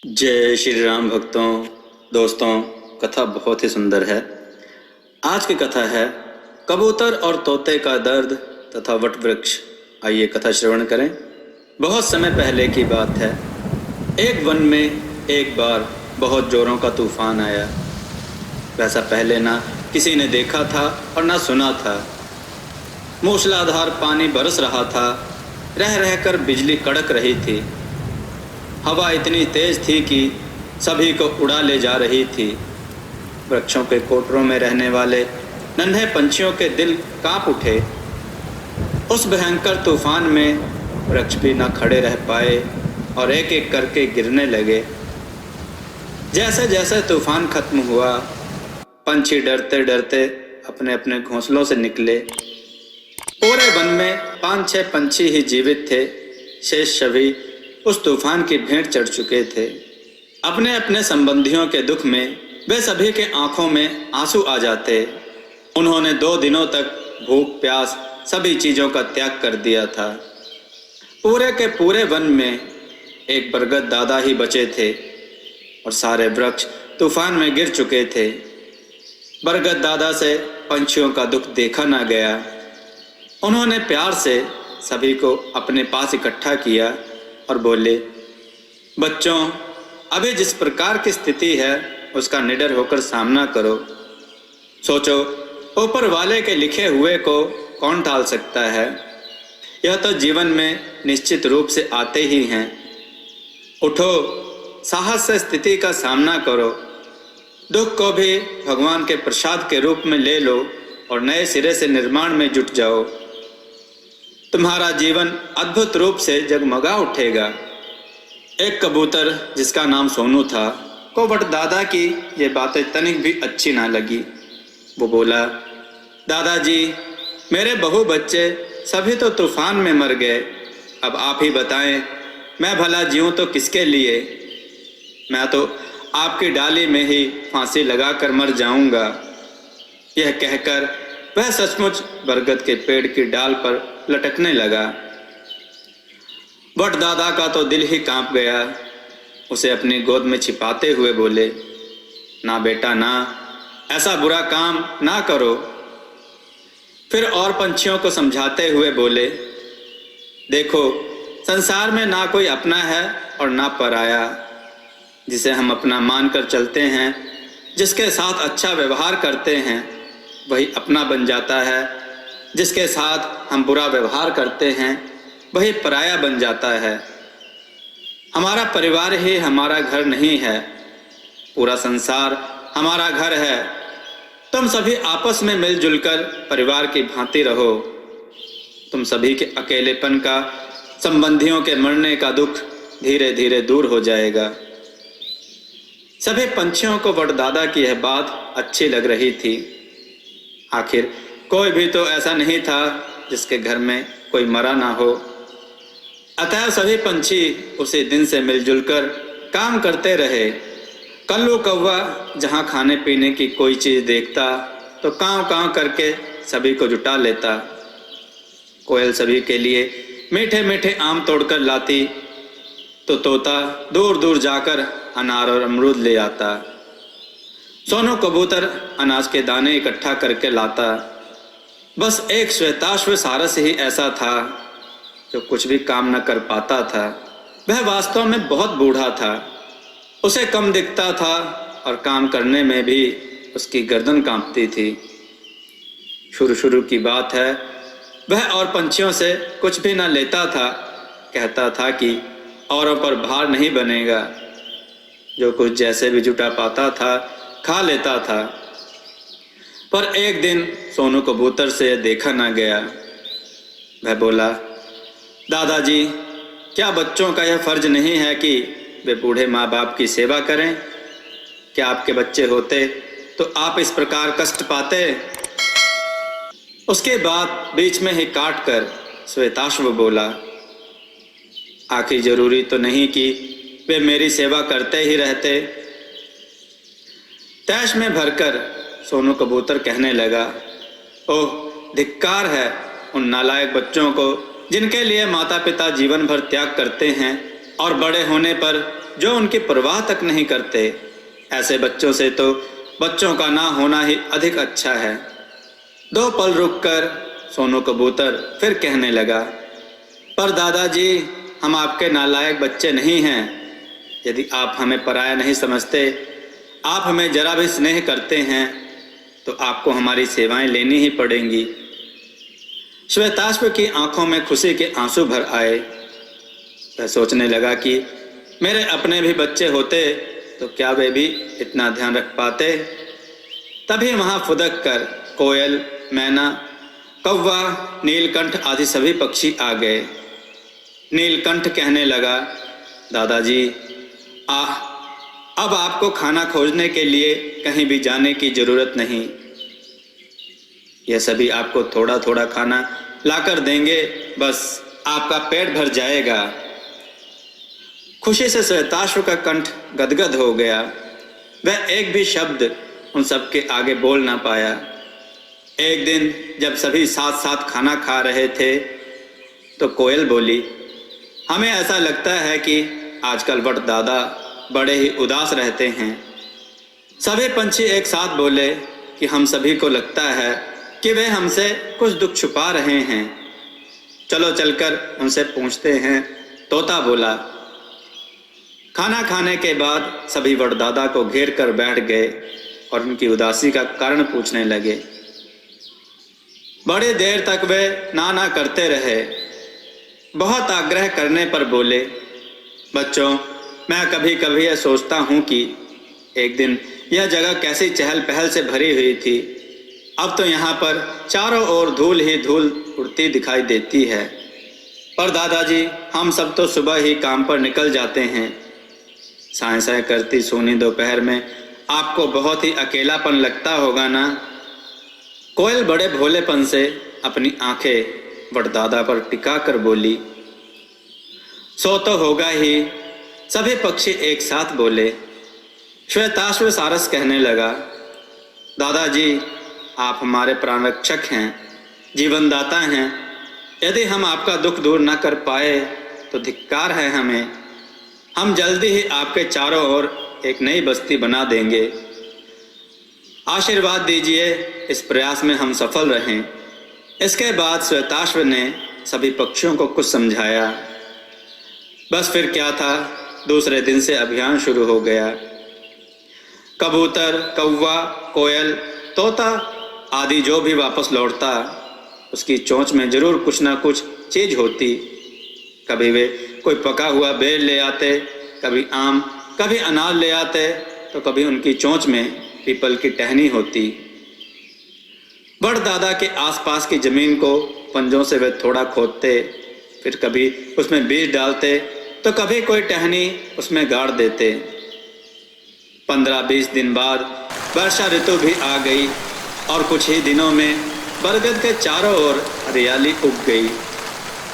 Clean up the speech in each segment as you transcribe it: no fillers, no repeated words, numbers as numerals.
जय श्री राम भक्तों, दोस्तों। कथा बहुत ही सुंदर है। आज की कथा है कबूतर और तोते का दर्द तथा वट वृक्ष। आइए कथा श्रवण करें। बहुत समय पहले की बात है। एक वन में एक बार बहुत जोरों का तूफान आया। वैसा पहले ना किसी ने देखा था और ना सुना था। मूसलाधार पानी बरस रहा था। रह रहकर बिजली कड़क रही थी। हवा इतनी तेज थी कि सभी को उड़ा ले जा रही थी। वृक्षों के कोटरों में रहने वाले नन्हे पंछियों के दिल कांप उठे। उस भयंकर तूफान में वृक्ष भी न खड़े रह पाए और एक एक करके गिरने लगे। जैसे जैसे तूफान खत्म हुआ, पंछी डरते डरते अपने अपने घोंसलों से निकले। पूरे वन में 5-6 पंछी ही जीवित थे। शेष सभी उस तूफान की भेंट चढ़ चुके थे। अपने अपने संबंधियों के दुख में वे सभी के आंखों में आंसू आ जाते। उन्होंने 2 दिनों तक भूख प्यास सभी चीजों का त्याग कर दिया था। पूरे के पूरे वन में एक बरगद दादा ही बचे थे और सारे वृक्ष तूफान में गिर चुके थे। बरगद दादा से पंछियों का दुख देखा ना गया। उन्होंने प्यार से सभी को अपने पास इकट्ठा किया और बोले, बच्चों, अभी जिस प्रकार की स्थिति है उसका निडर होकर सामना करो। सोचो, ऊपर वाले के लिखे हुए को कौन टाल सकता है। यह तो जीवन में निश्चित रूप से आते ही हैं। उठो, साहस से स्थिति का सामना करो। दुख को भी भगवान के प्रसाद के रूप में ले लो और नए सिरे से निर्माण में जुट जाओ। तुम्हारा जीवन अद्भुत रूप से जगमगा उठेगा। एक कबूतर जिसका नाम सोनू था को वट दादा की ये बातें तनिक भी अच्छी ना लगी। वो बोला, दादाजी, मेरे बहू बच्चे सभी तो तूफान में मर गए। अब आप ही बताएं, मैं भला जीऊँ तो किसके लिए। मैं तो आपकी डाली में ही फांसी लगाकर मर जाऊंगा। यह कहकर वह सचमुच बरगद के पेड़ की डाल पर लटकने लगा। वट दादा का तो दिल ही कांप गया। उसे अपनी गोद में छिपाते हुए बोले, ना बेटा ना, ऐसा बुरा काम ना करो। फिर और पंछियों को समझाते हुए बोले, देखो, संसार में ना कोई अपना है और ना पराया। जिसे हम अपना मानकर चलते हैं, जिसके साथ अच्छा व्यवहार करते हैं, वही अपना बन जाता है। जिसके साथ हम बुरा व्यवहार करते हैं, वही पराया बन जाता है। हमारा परिवार ही हमारा घर नहीं है, पूरा संसार हमारा घर है। तुम सभी आपस में मिलजुल कर परिवार की भांति रहो। तुम सभी के अकेलेपन का, संबंधियों के मरने का दुख धीरे धीरे दूर हो जाएगा। सभी पंछियों को वटदादा की यह बात अच्छी लग रही थी। आखिर कोई भी तो ऐसा नहीं था जिसके घर में कोई मरा ना हो। अतः सभी पंछी उसी दिन से मिलजुल कर काम करते रहे। कल्लू कौवा जहाँ खाने पीने की कोई चीज़ देखता तो कांव कांव करके सभी को जुटा लेता। कोयल सभी के लिए मीठे मीठे आम तोड़कर लाती तो तोता दूर दूर जाकर अनार और अमरूद ले आता। सोनू कबूतर अनाज के दाने इकट्ठा करके लाता। बस एक श्वेताश्व सारस ही ऐसा था जो कुछ भी काम न कर पाता था। वह वास्तव में बहुत बूढ़ा था। उसे कम दिखता था और काम करने में भी उसकी गर्दन कांपती थी। शुरू शुरू की बात है, वह और पंछियों से कुछ भी न लेता था। कहता था कि औरों पर भार नहीं बनेगा। जो कुछ जैसे भी जुटा पाता था खा लेता था। पर एक दिन सोनू कबूतर से यह देखा ना गया। वह बोला, दादाजी, क्या बच्चों का यह फर्ज नहीं है कि वे बूढ़े माँ बाप की सेवा करें। क्या आपके बच्चे होते तो आप इस प्रकार कष्ट पाते। उसके बाद बीच में ही काट कर श्वेताश्व बोला, आखिर जरूरी तो नहीं कि वे मेरी सेवा करते ही रहते। तैश में भरकर सोनू कबूतर कहने लगा, ओह, धिक्कार है उन नालायक बच्चों को जिनके लिए माता पिता जीवन भर त्याग करते हैं और बड़े होने पर जो उनकी परवाह तक नहीं करते। ऐसे बच्चों से तो बच्चों का ना होना ही अधिक अच्छा है। 2 पल रुककर सोनू कबूतर फिर कहने लगा, पर दादाजी, हम आपके नालायक बच्चे नहीं हैं। यदि आप हमें पराया नहीं समझते, आप हमें जरा भी स्नेह करते हैं, तो आपको हमारी सेवाएं लेनी ही पड़ेंगी। श्वेताश्व की आंखों में खुशी के आंसू भर आए। वह सोचने लगा कि मेरे अपने भी बच्चे होते तो क्या वे भी इतना ध्यान रख पाते। तभी वहां फुदक कर कोयल, मैना, कौवा, नीलकंठ आदि सभी पक्षी आ गए। नीलकंठ कहने लगा, दादाजी, अब आपको खाना खोजने के लिए कहीं भी जाने की जरूरत नहीं। यह सभी आपको थोड़ा थोड़ा खाना लाकर देंगे, बस आपका पेट भर जाएगा। खुशी से श्वेताश्व का कंठ गदगद हो गया। वह एक भी शब्द उन सबके आगे बोल ना पाया। एक दिन जब सभी साथ साथ खाना खा रहे थे तो कोयल बोली, हमें ऐसा लगता है कि आजकल वट दादा बड़े ही उदास रहते हैं। सभी पंछी एक साथ बोले कि हम सभी को लगता है कि वे हमसे कुछ दुख छुपा रहे हैं। चलो चलकर उनसे पूछते हैं, तोता बोला। खाना खाने के बाद सभी वटदादा को घेर कर बैठ गए और उनकी उदासी का कारण पूछने लगे। बड़ी देर तक वे ना करते रहे। बहुत आग्रह करने पर बोले, बच्चों, मैं कभी कभी यह सोचता हूँ कि एक दिन यह जगह कैसी चहल पहल से भरी हुई थी। अब तो यहाँ पर चारों ओर धूल ही धूल उड़ती दिखाई देती है। पर दादाजी, हम सब तो सुबह ही काम पर निकल जाते हैं। साए साए करती सोनी दोपहर में आपको बहुत ही अकेलापन लगता होगा ना। कोयल बड़े भोलेपन से अपनी आंखें वटदादा पर टिका कर बोली। सो तो होगा ही, सभी पक्षी एक साथ बोले। श्वेताश्व सारस कहने लगा, दादाजी, आप हमारे प्राणरक्षक हैं, जीवनदाता हैं। यदि हम आपका दुख दूर न कर पाए तो धिक्कार है हमें। हम जल्दी ही आपके चारों ओर एक नई बस्ती बना देंगे। आशीर्वाद दीजिए, इस प्रयास में हम सफल रहें। इसके बाद श्वेताश्व ने सभी पक्षियों को कुछ समझाया। बस फिर क्या था, दूसरे दिन से अभियान शुरू हो गया। कबूतर, कौवा, कोयल, तोता आदि जो भी वापस लौटता, उसकी चोंच में जरूर कुछ ना कुछ चीज होती। कभी वे कोई पका हुआ बेर ले आते, कभी आम, कभी अनार ले आते, तो कभी उनकी चोंच में पीपल की टहनी होती। वटदादा के आसपास की जमीन को पंजों से वे थोड़ा खोदते, फिर कभी उसमें बीज डालते, तो कभी कोई टहनी उसमें गाड़ देते। 15-20 दिन बाद वर्षा ऋतु भी आ गई और कुछ ही दिनों में बरगद के चारों ओर हरियाली उग गई।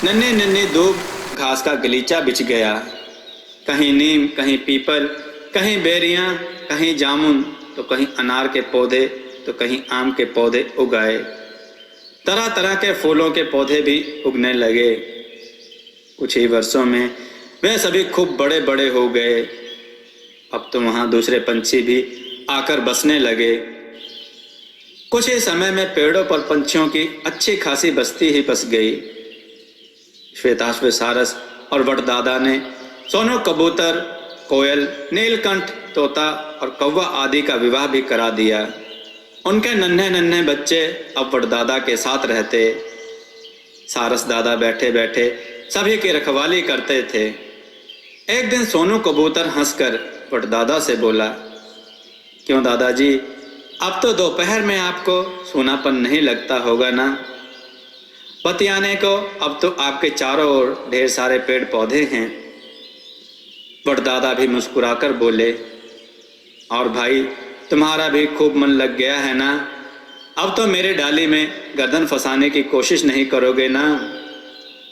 नन्ही नन्ही दूब घास का गलीचा बिछ गया। कहीं नीम, कहीं पीपल, कहीं बेरियां, कहीं जामुन, तो कहीं अनार के पौधे, तो कहीं आम के पौधे उगाए। तरह तरह के फूलों के पौधे भी उगने लगे। कुछ ही वर्षों में वे सभी खूब बड़े बड़े हो गए। अब तो वहां दूसरे पंछी भी आकर बसने लगे। कुछ ही समय में पेड़ों पर पंछियों की अच्छी खासी बस्ती ही बस गई। श्वेताश्व सारस और वटदादा ने सोनू कबूतर, कोयल, नीलकंठ, तोता और कौवा आदि का विवाह भी करा दिया। उनके नन्हे नन्हे बच्चे अब वटदादा के साथ रहते। सारस दादा बैठे बैठे सभी की रखवाली करते थे। एक दिन सोनू कबूतर हंसकर वटदादा से बोला, क्यों दादाजी, अब तो दोपहर में आपको सूनापन नहीं लगता होगा ना? बतियाने को अब तो आपके चारों ओर ढेर सारे पेड़ पौधे हैं। वटदादा भी मुस्कुराकर बोले, और भाई, तुम्हारा भी खूब मन लग गया है ना? अब तो मेरे डाली में गर्दन फंसाने की कोशिश नहीं करोगे ना?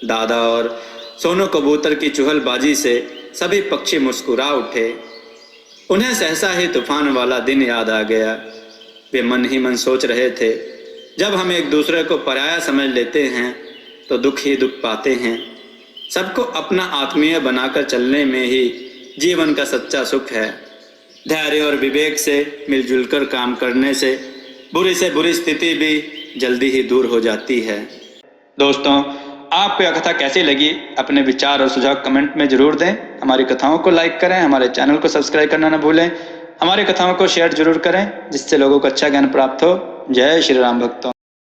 दादा और सोनू कबूतर की चुहलबाजी से सभी पक्षी मुस्कुरा उठे। उन्हें सहसा ही तूफान वाला दिन याद आ गया। वे मन ही मन सोच रहे थे, जब हम एक दूसरे को पराया समझ लेते हैं तो दुख ही दुख पाते हैं। सबको अपना आत्मीय बनाकर चलने में ही जीवन का सच्चा सुख है। धैर्य और विवेक से मिलजुल कर काम करने से बुरी स्थिति भी जल्दी ही दूर हो जाती है। दोस्तों, आपको यह कथा कैसी लगी? अपने विचार और सुझाव कमेंट में जरूर दें। हमारी कथाओं को लाइक करें, हमारे चैनल को सब्सक्राइब करना न भूलें। हमारी कथाओं को शेयर जरूर करें जिससे लोगों को अच्छा ज्ञान प्राप्त हो। जय श्री राम भक्तों।